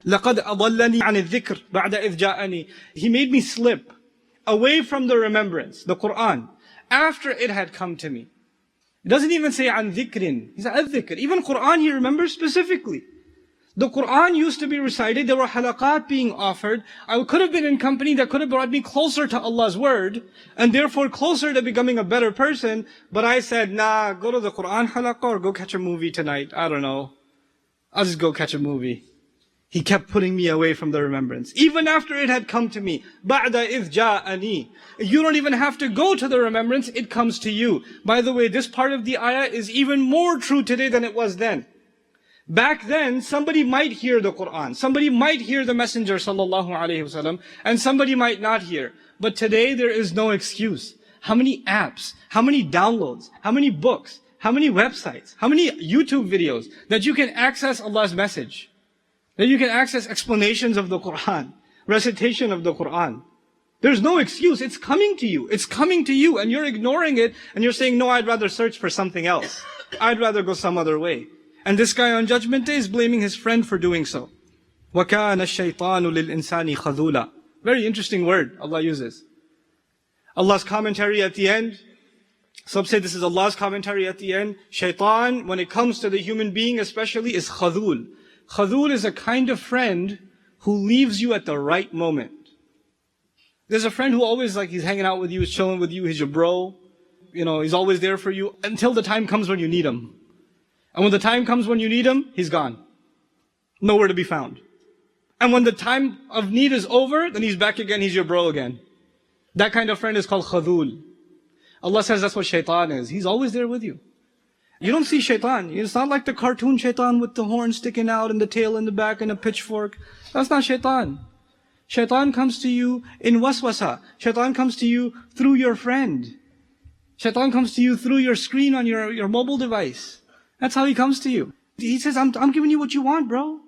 لَقَدْ أَضَلَّنِي عَنِ الذِّكْرِ بَعْدَ إِذْ جَاءَنِي. He made me slip away from the remembrance, the Qur'an, after it had come to me. It doesn't even say عَنْ ذِكْرٍ. He said الذِّكْر. Even Qur'an he remembers specifically. The Qur'an used to be recited, there were halaqat being offered. I could have been in company that could have brought me closer to Allah's word, and therefore closer to becoming a better person. But I said, nah, go to the Qur'an halaqah or go catch a movie tonight. I don't know. I'll just go catch a movie. He kept putting me away from the remembrance. Even after it had come to me. بَعْدَ إِذْ جَاءَنِي. You don't even have to go to the remembrance, it comes to you. By the way, this part of the ayah is even more true today than it was then. Back then, somebody might hear the Qur'an, somebody might hear the Messenger sallallahu alaihi wasallam, and somebody might not hear. But today there is no excuse. How many apps, how many downloads, how many books, how many websites, how many YouTube videos that you can access Allah's message, that you can access explanations of the Qur'an, recitation of the Qur'an. There's no excuse. It's coming to you. It's coming to you, and you're ignoring it, and you're saying, no, I'd rather search for something else. I'd rather go some other way. And this guy on Judgment Day is blaming his friend for doing so. وَكَانَ الشَّيْطَانُ لِلْإِنسَانِ خَذُولًا. Very interesting word Allah uses. Allah's commentary at the end. Some say this is Allah's commentary at the end. Shaitan, when it comes to the human being especially, is khadul. Khadul is a kind of friend who leaves you at the right moment. There's a friend who always he's hanging out with you, he's chilling with you, he's your bro. He's always there for you until the time comes when you need him. And when the time comes when you need him, he's gone. Nowhere to be found. And when the time of need is over, then he's back again, he's your bro again. That kind of friend is called khadul. Allah says that's what shaitan is. He's always there with you. You don't see shaitan. It's not like the cartoon shaitan with the horn sticking out and the tail in the back and a pitchfork. That's not shaitan. Shaitan comes to you in waswasa. Shaitan comes to you through your friend. Shaitan comes to you through your screen on your mobile device. That's how he comes to you. He says, I'm giving you what you want, bro.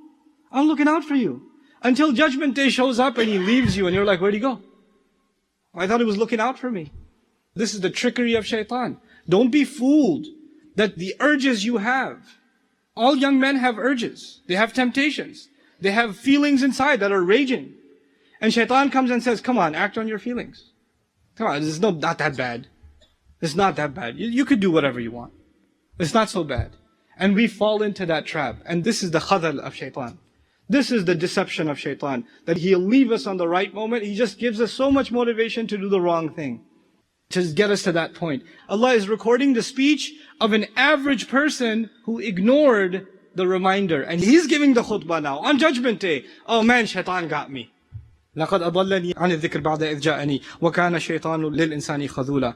I'm looking out for you. Until Judgment Day shows up and he leaves you and you're like, where'd he go? I thought he was looking out for me. This is the trickery of shaitan. Don't be fooled that the urges you have. All young men have urges. They have temptations. They have feelings inside that are raging. And shaitan comes and says, come on, act on your feelings. Come on, it's not that bad. It's not that bad. You could do whatever you want. It's not so bad. And we fall into that trap. And this is the khadal of shaitan. This is the deception of shaitan. That he'll leave us on the right moment. He just gives us so much motivation to do the wrong thing. To get us to that point. Allah is recording the speech of an average person who ignored the reminder. And he's giving the khutbah now on Judgment Day. Oh man, shaitan got me. لَقَدْ أَضَلَّنِي عَنِ الذِّكْرِ بَعْدَ إِذْ جَاءَنِي وَكَانَ الشَّيْطَانُ لِلْإِنسَانِ خَذُولًا.